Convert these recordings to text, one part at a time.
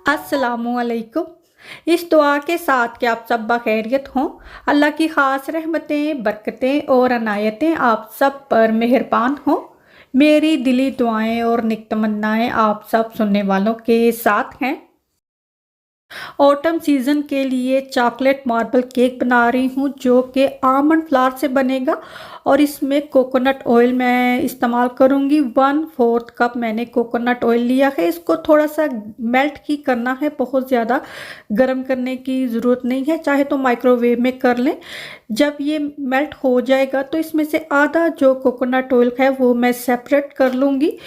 अस्सलामुअलैकुम। इस दुआ के साथ कि आप सब बखैरियत हों। अल्लाह की ख़ास रहमतें, बरकतें और अनायतें आप सब पर मेहरबान हों। मेरी दिली दुआएं और नेक तमन्नाएं आप सब सुनने वालों के साथ हैं। ऑटम सीज़न के लिए चॉकलेट मार्बल केक बना रही हूँ जो कि आमंड फ्लावर से बनेगा और इसमें कोकोनट ऑयल मैं इस्तेमाल करूँगी। 1/4 कप मैंने कोकोनट ऑयल लिया है। इसको थोड़ा सा मेल्ट ही करना है, बहुत ज़्यादा गर्म करने की ज़रूरत नहीं है, चाहे तो माइक्रोवेव में कर लें। जब ये मेल्ट हो जाएगा तो इसमें से आधा जो कोकोनट ऑयल है वो मैं सेपरेट कर लूँगी।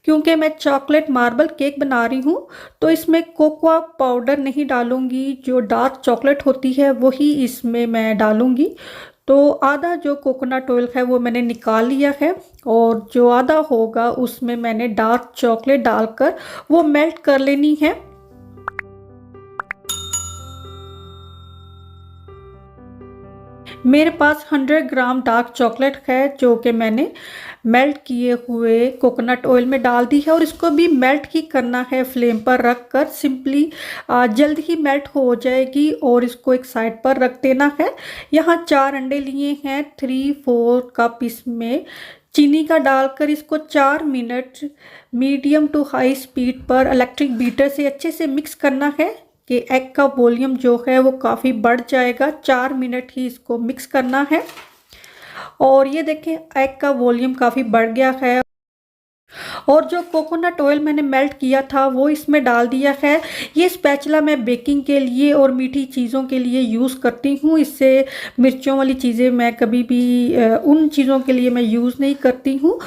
क्योंकि मैं चॉकलेट मार्बल केक बना रही हूँ तो इसमें कोकोआ पाउडर नहीं डालूंगी, जो डार्क चॉकलेट होती है वही इसमें मैं डालूंगी। तो आधा जो कोकोनट ऑयल है वो मैंने निकाल लिया है और जो आधा होगा उसमें मैंने डार्क चॉकलेट डालकर वो मेल्ट कर लेनी है। मेरे पास 100 ग्राम डार्क चॉकलेट है जो कि मैंने मेल्ट किए हुए कोकोनट ऑयल में डाल दी है और इसको भी मेल्ट ही करना है फ्लेम पर रख कर। सिंपली जल्द ही मेल्ट हो जाएगी और इसको एक साइड पर रख देना है। यहाँ 4 अंडे लिए हैं, 3/4 कप इसमें चीनी का डालकर इसको 4 मिनट मीडियम टू हाई स्पीड पर इलेक्ट्रिक बीटर से अच्छे से मिक्स करना है कि एग का वॉल्यूम जो है वो काफ़ी बढ़ जाएगा। 4 मिनट ही इसको मिक्स करना है और ये देखें एग का वॉल्यूम काफ़ी बढ़ गया है और जो कोकोनट ऑयल मैंने मेल्ट किया था वो इसमें डाल दिया है। ये स्पैचुला मैं बेकिंग के लिए और मीठी चीज़ों के लिए यूज़ करती हूँ। इससे मिर्चों वाली चीज़ें मैं कभी भी उन चीज़ों के लिए मैं यूज़ नहीं करती हूँ।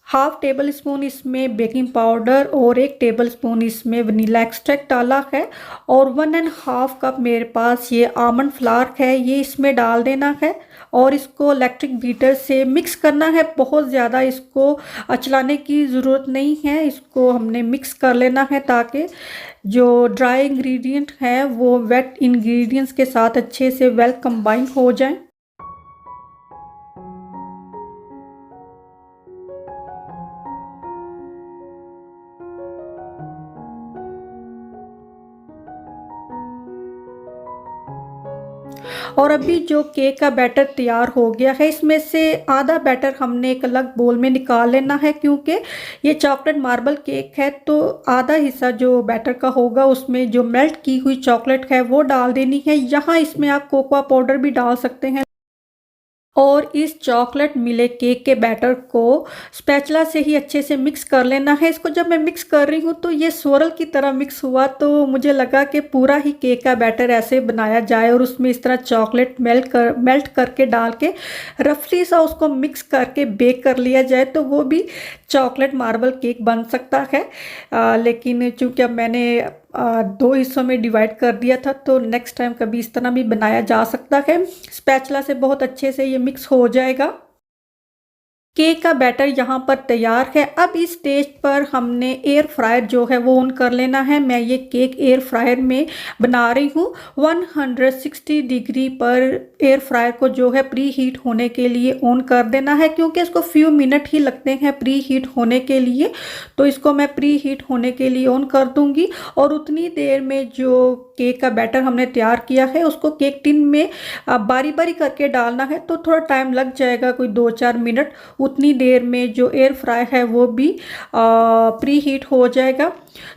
1/2 टेबल स्पून इसमें बेकिंग पाउडर और 1 टेबल स्पून इसमें वनीला एक्सट्रैक्ट डाला है और 1.5 कप मेरे पास ये आमंड फ्लावर है, ये इसमें डाल देना है और इसको इलेक्ट्रिक बीटर से मिक्स करना है। बहुत ज़्यादा इसको चलाने की ज़रूरत नहीं है, इसको हमने मिक्स कर लेना है ताकि जो ड्राई इंग्रेडिएंट हैं वो वेट इंग्रेडिएंट्स के साथ अच्छे से वेल कंबाइन हो जाएं। और अभी जो केक का बैटर तैयार हो गया है इसमें से आधा बैटर हमने एक अलग बोल में निकाल लेना है क्योंकि ये चॉकलेट मार्बल केक है। तो आधा हिस्सा जो बैटर का होगा उसमें जो मेल्ट की हुई चॉकलेट है वो डाल देनी है। यहाँ इसमें आप कोकोआ पाउडर भी डाल सकते हैं और इस चॉकलेट मिले केक के बैटर को स्पैचुला से ही अच्छे से मिक्स कर लेना है। इसको जब मैं मिक्स कर रही हूँ तो ये स्वरल की तरह मिक्स हुआ तो मुझे लगा कि पूरा ही केक का बैटर ऐसे बनाया जाए और उसमें इस तरह चॉकलेट मेल्ट करके डाल के रफली सा उसको मिक्स करके बेक कर लिया जाए तो वो भी चॉकलेट मार्बल केक बन सकता है। लेकिन चूंकि अब मैंने 2 हिस्सों में डिवाइड कर दिया था तो नेक्स्ट टाइम कभी इस तरह भी बनाया जा सकता है। स्पैचुला से बहुत अच्छे से ये मिक्स हो जाएगा। केक का बैटर यहाँ पर तैयार है। अब इस स्टेज पर हमने एयर फ्रायर जो है वो ऑन कर लेना है। मैं ये केक एयर फ्रायर में बना रही हूँ। 160 डिग्री पर एयर फ्रायर को जो है प्री हीट होने के लिए ऑन कर देना है क्योंकि इसको फ्यू मिनट ही लगते हैं प्री हीट होने के लिए। तो इसको मैं प्री हीट होने के लिए ऑन कर दूंगी और उतनी देर में जो केक का बैटर हमने तैयार किया है उसको केक टिन में बारी बारी करके डालना है। तो थोड़ा टाइम लग जाएगा, कोई 2-4 मिनट। उतनी देर में जो एयर फ्राई है वो भी प्री हीट हो जाएगा।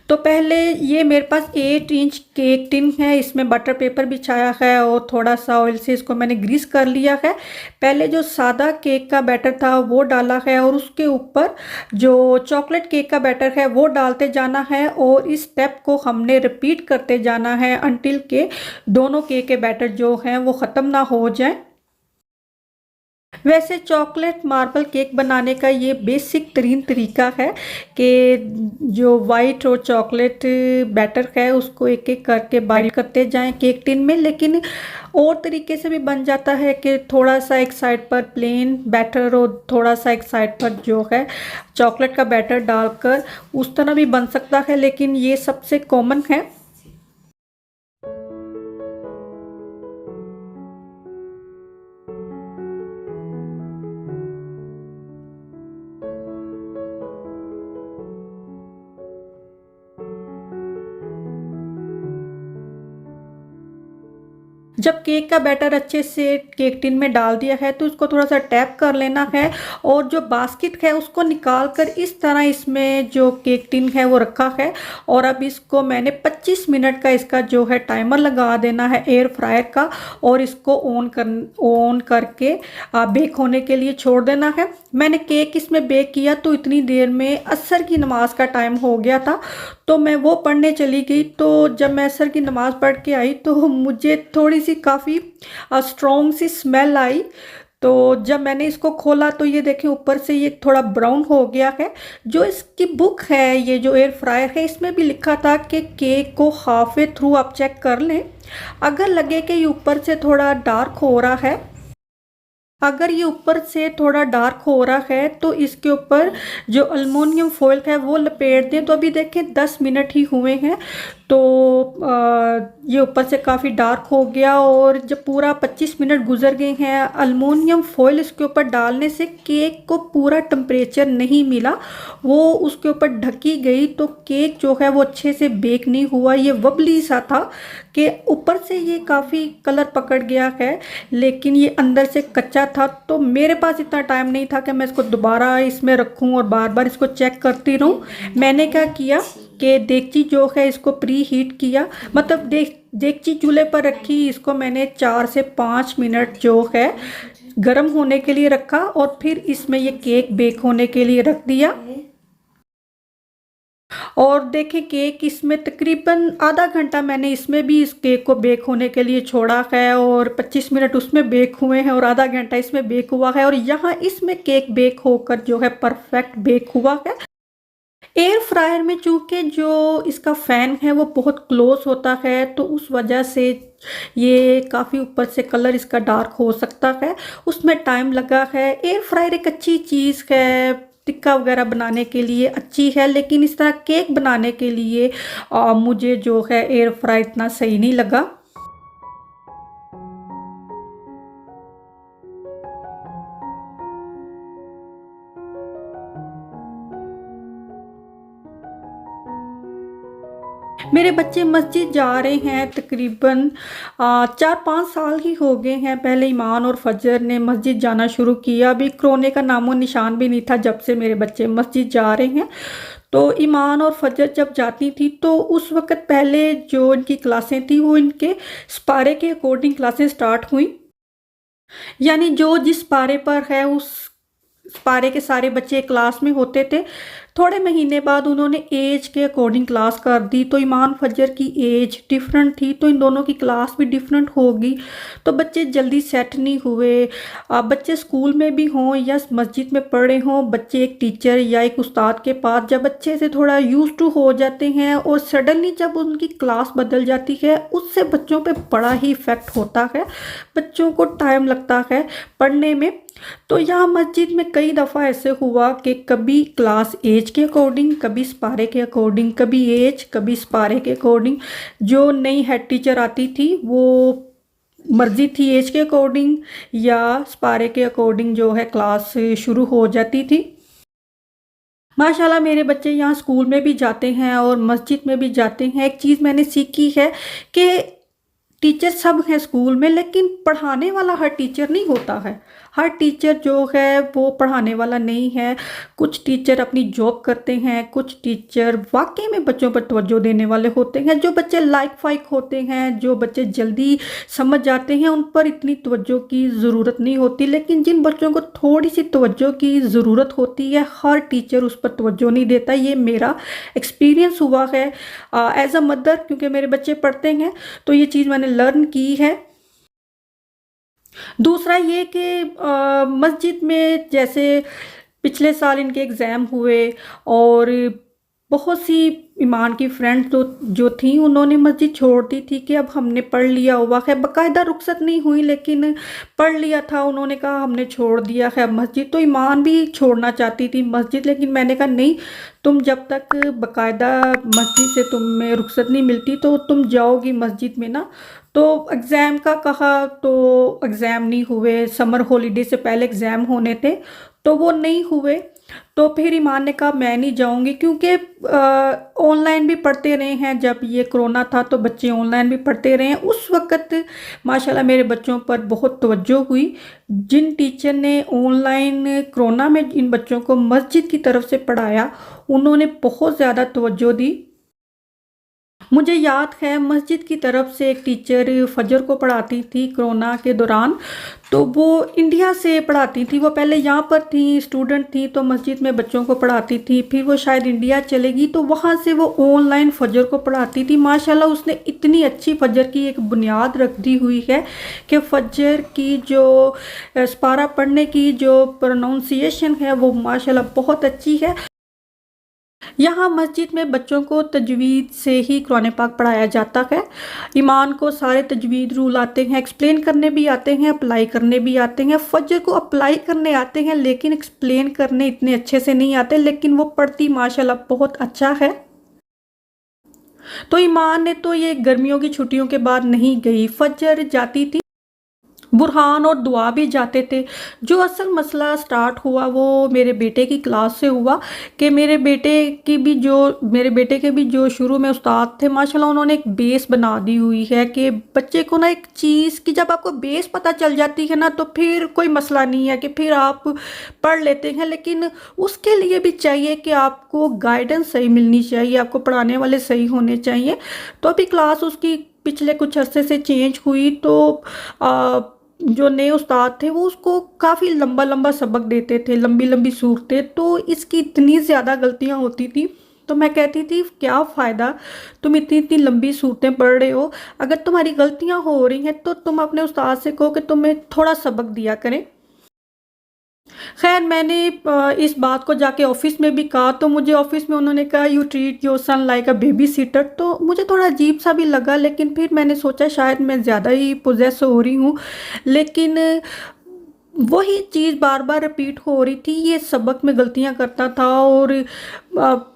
तो पहले ये मेरे पास 8 इंच केक टिन है, इसमें बटर पेपर बिछाया है और थोड़ा सा ऑयल से इसको मैंने ग्रीस कर लिया है। पहले जो सादा केक का बैटर था वो डाला है और उसके ऊपर जो चॉकलेट केक का बैटर है वो डालते जाना है और इस स्टेप को हमने रिपीट करते जाना है अनटिल के दोनों केक के बैटर जो हैं वो ख़त्म ना हो जाए। वैसे चॉकलेट मार्बल केक बनाने का ये बेसिक तरीन तरीका है कि जो वाइट और चॉकलेट बैटर है उसको एक एक करके बारीक करते जाएं केक टिन में। लेकिन और तरीके से भी बन जाता है कि थोड़ा सा एक साइड पर प्लेन बैटर और थोड़ा सा एक साइड पर जो है चॉकलेट का बैटर डालकर उस तरह भी बन सकता है, लेकिन ये सबसे कॉमन है। जब केक का बैटर अच्छे से केक टिन में डाल दिया है तो उसको थोड़ा सा टैप कर लेना है और जो बास्केट है उसको निकाल कर इस तरह इसमें जो केक टिन है वो रखा है। और अब इसको मैंने 25 मिनट का इसका जो है टाइमर लगा देना है एयर फ्रायर का, और इसको ऑन करके बेक होने के लिए छोड़ देना है। मैंने केक इसमें बेक किया तो इतनी देर में असर की नमाज का टाइम हो गया था, तो मैं वो पढ़ने चली गई। तो जब मैं असर की नमाज़ पढ़ के आई तो मुझे थोड़ी सी काफ़ी स्ट्रॉन्ग सी स्मेल आई। तो जब मैंने इसको खोला तो ये देखें ऊपर से ये थोड़ा ब्राउन हो गया है। जो इसकी बुक है, ये जो एयर फ्रायर है, इसमें भी लिखा था कि केक को हाफ वे थ्रू आप चेक कर लें। अगर लगे कि ये ऊपर से थोड़ा डार्क हो रहा है, अगर ये ऊपर से थोड़ा डार्क हो रहा है तो इसके ऊपर जो अल्मुनियम फॉइल है वो लपेट दें। तो अभी देखें 10 मिनट ही हुए हैं तो ये ऊपर से काफ़ी डार्क हो गया, और जब पूरा 25 मिनट गुजर गए हैं अल्मुनियम फॉइल इसके ऊपर डालने से केक को पूरा टेम्परेचर नहीं मिला, वो उसके ऊपर ढकी गई तो केक जो है वो अच्छे से बेक नहीं हुआ। ये वबली सा था कि ऊपर से ये काफ़ी कलर पकड़ गया है लेकिन ये अंदर से कच्चा था। तो मेरे पास इतना टाइम नहीं था कि मैं इसको दोबारा इसमें रखूं और बार बार इसको चेक करती रहूं। मैंने क्या किया कि देगची जो है इसको प्री हीट किया, मतलब देगची चूल्हे पर रखी, इसको मैंने 4 से 5 मिनट जो है गर्म होने के लिए रखा और फिर इसमें ये केक बेक होने के लिए रख दिया। और देखें केक इसमें तकरीबन आधा घंटा मैंने इसमें भी इस केक को बेक होने के लिए छोड़ा है, और 25 मिनट उसमें बेक हुए हैं और आधा घंटा इसमें बेक हुआ है, और यहाँ इसमें केक बेक होकर जो है परफेक्ट बेक हुआ है। एयर फ्रायर में चूँकि जो इसका फ़ैन है वो बहुत क्लोज होता है तो उस वजह से ये काफ़ी ऊपर से कलर इसका डार्क हो सकता है, उसमें टाइम लगा है। एयर फ्रायर एक अच्छी चीज़ है, टिक्का वगैरह बनाने के लिए अच्छी है, लेकिन इस तरह केक बनाने के लिए मुझे जो है एयर फ्रायर इतना सही नहीं लगा। मेरे बच्चे मस्जिद जा रहे हैं तकरीबन 4-5 साल ही हो गए हैं। पहले ईमान और फजर ने मस्जिद जाना शुरू किया, अभी कोरोना का नामो निशान भी नहीं था जब से मेरे बच्चे मस्जिद जा रहे हैं। तो ईमान और फजर जब जाती थी तो उस वक़्त पहले जो इनकी क्लासें थी वो इनके स्पारे के अकॉर्डिंग क्लासें स्टार्ट हुई, यानी जो जिस पारे पर है उस पारे के सारे बच्चे क्लास में होते थे। थोड़े महीने बाद उन्होंने एज के अकॉर्डिंग क्लास कर दी, तो ईमान फजर की एज डिफरेंट थी तो इन दोनों की क्लास भी डिफरेंट होगी, तो बच्चे जल्दी सेट नहीं हुए। बच्चे स्कूल में भी हों या मस्जिद में पढ़े हों, बच्चे एक टीचर या एक उस्ताद के पास जब अच्छे से थोड़ा यूज टू हो जाते हैं और सडनली जब उनकी क्लास बदल जाती है उससे बच्चों पे बड़ा ही इफ़ेक्ट होता है, बच्चों को टाइम लगता है पढ़ने में। तो यहाँ मस्जिद में कई दफ़ा ऐसे हुआ कि कभी क्लास एज के अकॉर्डिंग, कभी स्पारे के अकॉर्डिंग, कभी एज कभी स्पारे के अकॉर्डिंग, जो नई हेड टीचर आती थी वो मर्जी थी एज के अकॉर्डिंग या स्पारे के अकॉर्डिंग जो है क्लास शुरू हो जाती थी। माशाल्लाह मेरे बच्चे यहाँ स्कूल में भी जाते हैं और मस्जिद में भी जाते हैं। एक चीज़ मैंने सीखी है कि टीचर सब हैं स्कूल में, लेकिन पढ़ाने वाला हर टीचर नहीं होता है। हर टीचर जो है वो पढ़ाने वाला नहीं है। कुछ टीचर अपनी जॉब करते हैं, कुछ टीचर वाकई में बच्चों पर तवज्जो देने वाले होते हैं। जो बच्चे लाइक फाइक होते हैं, जो बच्चे जल्दी समझ जाते हैं, उन पर इतनी तवज्जो की ज़रूरत नहीं होती, लेकिन जिन बच्चों को थोड़ी सी तवज्जो की ज़रूरत होती है हर टीचर उस पर तवज्जो नहीं देता। ये मेरा एक्सपीरियंस हुआ है एज अ मदर, क्योंकि मेरे बच्चे पढ़ते हैं तो ये चीज़ मैंने लर्न की है। दूसरा ये कि मस्जिद में जैसे पिछले साल इनके एग्ज़ाम हुए और बहुत सी ईमान की फ्रेंड्स जो थी उन्होंने मस्जिद छोड़ दी थी कि अब हमने पढ़ लिया हुआ है। बाकायदा रुखसत नहीं हुई लेकिन पढ़ लिया था, उन्होंने कहा हमने छोड़ दिया है मस्जिद। तो ईमान भी छोड़ना चाहती थी मस्जिद, लेकिन मैंने कहा नहीं, तुम जब तक बाकायदा मस्जिद से तुम्हें रुखसत नहीं मिलती तो तुम जाओगी मस्जिद में ना। तो एग्ज़ाम का कहा तो एग्ज़ाम नहीं हुए, समर हॉलीडे से पहले एग्ज़ाम होने थे तो वो नहीं हुए। तो फिर ईमान ने कहा मैं नहीं जाऊंगी, क्योंकि ऑनलाइन भी पढ़ते रहे हैं। जब ये कोरोना था तो बच्चे ऑनलाइन भी पढ़ते रहे हैं। उस वक़्त माशाल्लाह मेरे बच्चों पर बहुत तवज्जो हुई। जिन टीचर ने ऑनलाइन कोरोना में इन बच्चों को मस्जिद की तरफ से पढ़ाया, उन्होंने बहुत ज़्यादा तवज्जो दी। मुझे याद है मस्जिद की तरफ से एक टीचर फजर को पढ़ाती थी कोरोना के दौरान। तो वो इंडिया से पढ़ाती थी, वो पहले यहाँ पर थी, स्टूडेंट थी, तो मस्जिद में बच्चों को पढ़ाती थी। फिर वो शायद इंडिया चलेगी तो वहाँ से वो ऑनलाइन फजर को पढ़ाती थी। माशाल्लाह उसने इतनी अच्छी फजर की एक बुनियाद रख दी हुई है कि फजर की जो सपारा पढ़ने की जो प्रोनाउंसिएशन है वो माशाल्लाह बहुत अच्छी है। यहाँ मस्जिद में बच्चों को तजवीद से ही कुरान पाक पढ़ाया जाता है। ईमान को सारे तजवीद रूल आते हैं, एक्सप्लेन करने भी आते हैं, अप्लाई करने भी आते हैं। फजर को अप्लाई करने आते हैं लेकिन एक्सप्लेन करने इतने अच्छे से नहीं आते, लेकिन वो पढ़ती माशाल्लाह बहुत अच्छा है। तो ईमान ने तो ये गर्मियों की छुट्टियों के बाद नहीं गई, फजर जाती थी, बुरहान और दुआ भी जाते थे। जो असल मसला स्टार्ट हुआ वो मेरे बेटे की क्लास से हुआ कि मेरे बेटे के भी जो शुरू में उस्ताद थे माशाल्लाह उन्होंने एक बेस बना दी हुई है कि बच्चे को ना एक चीज़ की जब आपको बेस पता चल जाती है ना तो फिर कोई मसला नहीं है कि फिर आप पढ़ लेते हैं। लेकिन उसके लिए भी चाहिए कि आपको गाइडेंस सही मिलनी चाहिए, आपको पढ़ाने वाले सही होने चाहिए। तो अभी क्लास उसकी पिछले कुछ अरसे से चेंज हुई तो जो नए उस्ताद थे वो उसको काफ़ी लंबा लंबा सबक देते थे, लंबी लंबी सूरतें, तो इसकी इतनी ज़्यादा गलतियां होती थी। तो मैं कहती थी क्या फ़ायदा, तुम इतनी इतनी लंबी सूरतें पढ़ रहे हो, अगर तुम्हारी गलतियां हो रही हैं तो तुम अपने उस्ताद से कहो कि तुम्हें थोड़ा सबक दिया करें। खैर मैंने इस बात को जाके ऑफिस में भी कहा तो मुझे ऑफिस में उन्होंने कहा you treat your son like a baby seater. तो मुझे थोड़ा अजीब सा भी लगा, लेकिन फिर मैंने सोचा शायद मैं ज़्यादा ही पोजेस हो रही हूँ। लेकिन वही चीज़ बार बार रिपीट हो रही थी, ये सबक में गलतियाँ करता था। और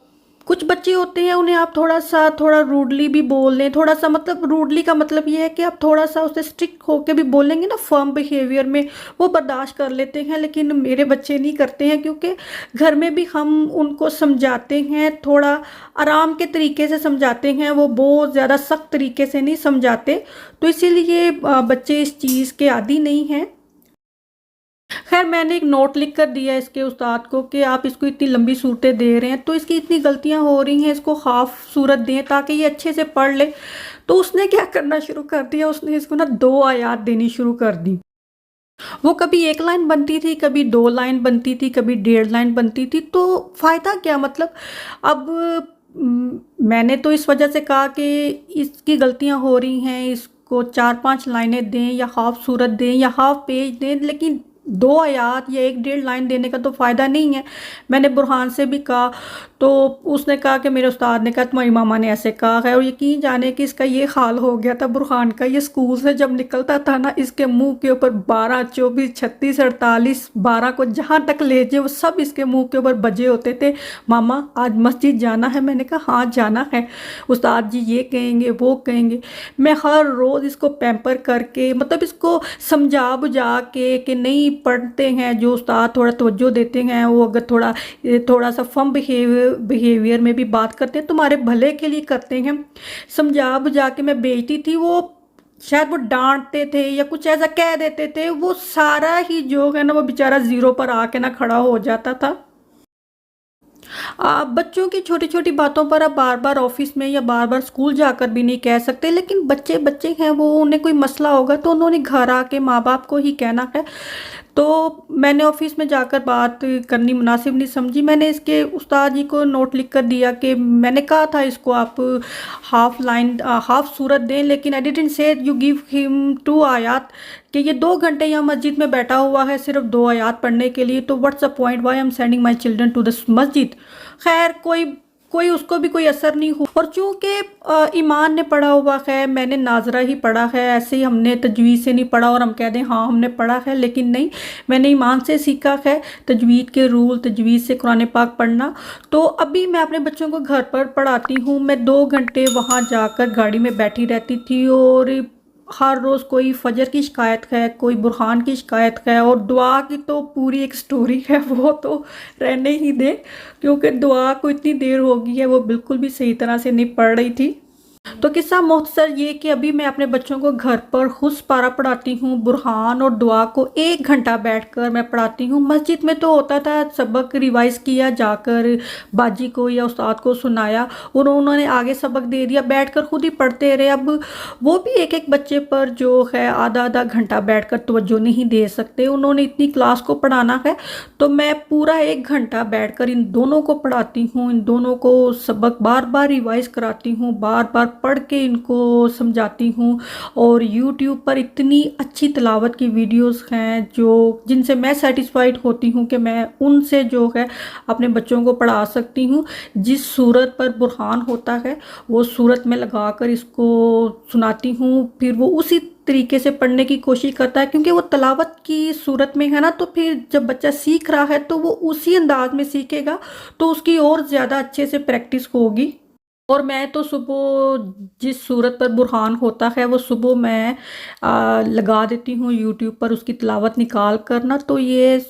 कुछ बच्चे होते हैं उन्हें आप थोड़ा रूडली भी बोल लें, थोड़ा सा मतलब रूडली का मतलब ये है कि आप थोड़ा सा उससे स्ट्रिक्ट होके भी बोलेंगे ना फर्म बिहेवियर में, वो बर्दाश्त कर लेते हैं। लेकिन मेरे बच्चे नहीं करते हैं, क्योंकि घर में भी हम उनको समझाते हैं, थोड़ा आराम के तरीके से समझाते हैं, वो बहुत ज़्यादा सख्त तरीके से नहीं समझाते। तो इसीलिए बच्चे इस चीज़ के आदी नहीं हैं। खैर मैंने एक नोट लिख कर दिया इसके उस्ताद को कि आप इसको इतनी लंबी सूरतें दे रहे हैं तो इसकी इतनी गलतियां हो रही हैं, इसको हाफ सूरत दें ताकि ये अच्छे से पढ़ ले। तो उसने क्या करना शुरू कर दिया, उसने इसको ना 2 आयात देनी शुरू कर दी। वो कभी 1 लाइन बनती थी, कभी 2 लाइन बनती थी, कभी 1.5 लाइन बनती थी। तो फ़ायदा क्या, मतलब अब मैंने तो इस वजह से कहा कि इसकी गलतियां हो रही हैं, इसको 4-5 लाइनें दें या हाफ सूरत दें या हाफ पेज दें, लेकिन 2 आयात या 1-1.5 लाइन देने का तो फ़ायदा नहीं है। मैंने बुरहान से भी कहा तो उसने कहा कि मेरे उस्ताद ने कहा तुम्हारी मामा ने ऐसे कहा है। और यकीन जाने कि इसका ये हाल हो गया था बुरहान का, ये स्कूल से जब निकलता था ना इसके मुंह के ऊपर 12, 24, 36, 48, 12 को जहाँ तक ले जाए वो सब इसके मुंह के ऊपर बजे होते थे। मामा आज मस्जिद जाना है, मैंने कहा हाँ जाना है, उस्ताद जी ये कहेंगे वो कहेंगे। मैं हर रोज़ इसको पैम्पर करके मतलब इसको समझा बुझा के कि नहीं पढ़ते हैं, जो उस्ताद थोड़ा तवज्जो देते हैं वो अगर थोड़ा सा फर्म बिहेवियर में भी बात करते हैं तुम्हारे भले के लिए करते हैं, समझा बुझा के मैं भेजती थी। वो शायद वो डांटते थे या कुछ ऐसा कह देते थे, वो सारा ही जो है ना वो बेचारा ज़ीरो पर आके ना खड़ा हो जाता था। आप बच्चों की छोटी छोटी बातों पर आप बार बार ऑफिस में या बार बार स्कूल जाकर भी नहीं कह सकते, लेकिन बच्चे बच्चे हैं, वो उन्हें कोई मसला होगा तो उन्होंने घर आके माँ बाप को ही कहना है। तो मैंने ऑफिस में जाकर बात करनी मुनासिब नहीं समझी। मैंने इसके उस्ताद जी को नोट लिख कर दिया कि मैंने कहा था इसको आप हाफ सूरत दें, लेकिन I didn't say you give him 2 आयात, कि ये 2 घंटे यहाँ मस्जिद में बैठा हुआ है सिर्फ 2 आयात पढ़ने के लिए, तो what's the point, why I am sending my children to the masjid. खैर कोई उसको भी कोई असर नहीं हुआ। और चूँकि ईमान ने पढ़ा हुआ है, मैंने नाजरा ही पढ़ा है, ऐसे ही हमने तजवीज़ से नहीं पढ़ा और हम कह दें हाँ हमने पढ़ा है, लेकिन नहीं, मैंने ईमान से सीखा है तजवीज़ के रूल, तजवीज़ से कुरान पाक पढ़ना। तो अभी मैं अपने बच्चों को घर पर पढ़ाती हूँ। मैं 2 घंटे वहाँ जाकर गाड़ी में बैठी रहती थी और हर रोज़ कोई फजर की शिकायत है, कोई बुरहान की शिकायत है, और दुआ की तो पूरी एक स्टोरी है, वो तो रहने ही दें, क्योंकि दुआ को इतनी देर हो गई है वो बिल्कुल भी सही तरह से नहीं पढ़ रही थी। तो किस्सा मुख्तसर ये कि अभी मैं अपने बच्चों को घर पर खुद पारा पढ़ाती हूँ। बुरहान और दुआ को 1 घंटा बैठकर मैं पढ़ाती हूँ। मस्जिद में तो होता था सबक रिवाइज किया, जाकर बाजी को या उस्ताद को सुनाया, उन्होंने आगे सबक दे दिया, बैठकर खुद ही पढ़ते रहे। अब वो भी एक एक बच्चे पर जो है आधा आधा घंटा बैठकर तवज्जो नहीं दे सकते, उन्होंने इतनी क्लास को पढ़ाना है, तो मैं पूरा 1 घंटा बैठकर इन दोनों को पढ़ाती हूँ, इन दोनों को सबक बार बार रिवाइज कराती हूँ, बार बार पढ़ के इनको समझाती हूँ। और यूट्यूब पर इतनी अच्छी तिलावत की वीडियोस हैं जो जिनसे मैं सेटिस्फाइड होती हूँ कि मैं उनसे जो है अपने बच्चों को पढ़ा सकती हूँ। जिस सूरत पर बुरहान होता है वो सूरत में लगाकर इसको सुनाती हूँ, फिर वो उसी तरीके से पढ़ने की कोशिश करता है, क्योंकि वो तलावत की सूरत में है ना, तो फिर जब बच्चा सीख रहा है तो वो उसी अंदाज में सीखेगा, तो उसकी और ज़्यादा अच्छे से प्रैक्टिस होगी। और मैं तो सुबह जिस सूरत पर बुरहान होता है वो सुबह मैं लगा देती हूँ यूट्यूब पर, उसकी तिलावत निकाल कर ना, तो ये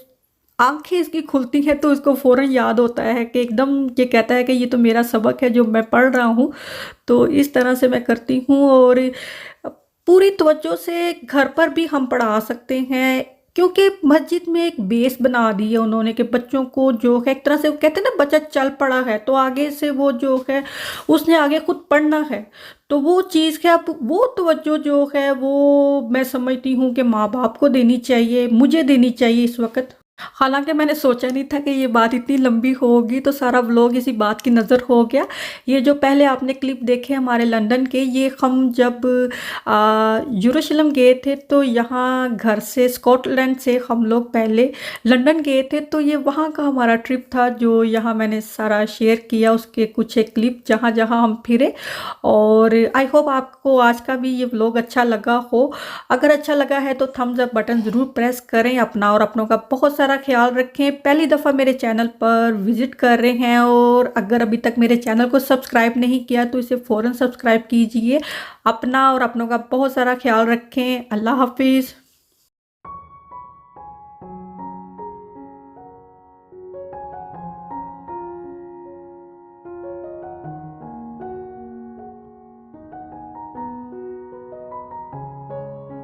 आंखें इसकी खुलती हैं तो इसको फ़ौरन याद होता है कि एकदम ये कहता है कि ये तो मेरा सबक है जो मैं पढ़ रहा हूँ। तो इस तरह से मैं करती हूँ, और पूरी तवज्जो से घर पर भी हम पढ़ा सकते हैं, क्योंकि मस्जिद में एक बेस बना दी है उन्होंने कि बच्चों को जो है एक तरह से वो कहते हैं ना, बच्चा चल पड़ा है तो आगे से वो जो है उसने आगे खुद पढ़ना है, तो वो चीज़ है। अब वो तवज्जो जो है वो मैं समझती हूँ कि माँ बाप को देनी चाहिए, मुझे देनी चाहिए इस वक्त। हालांकि मैंने सोचा नहीं था कि ये बात इतनी लंबी होगी, तो सारा व्लॉग इसी बात की नज़र हो गया। ये जो पहले आपने क्लिप देखे हमारे लंदन के, ये हम जब यरूशलेम गए थे, तो यहाँ घर से स्कॉटलैंड से हम लोग पहले लंदन गए थे, तो ये वहाँ का हमारा ट्रिप था जो यहाँ मैंने सारा शेयर किया, उसके कुछ एक क्लिप जहाँ जहाँ हम फिरे। और आई होप आपको आज का भी ये व्लॉग अच्छा लगा हो। अगर अच्छा लगा है तो थम्स अप बटन ज़रूर प्रेस करें। अपना और अपनों का बहुत सारा ख्याल रखें। पहली दफ़ा मेरे चैनल पर विज़िट कर रहे हैं और अगर अभी तक मेरे चैनल को सब्सक्राइब नहीं किया तो इसे फ़ौरन सब्सक्राइब कीजिए। अपना और अपनों का बहुत सारा ख्याल रखें। अल्लाह हाफिज़।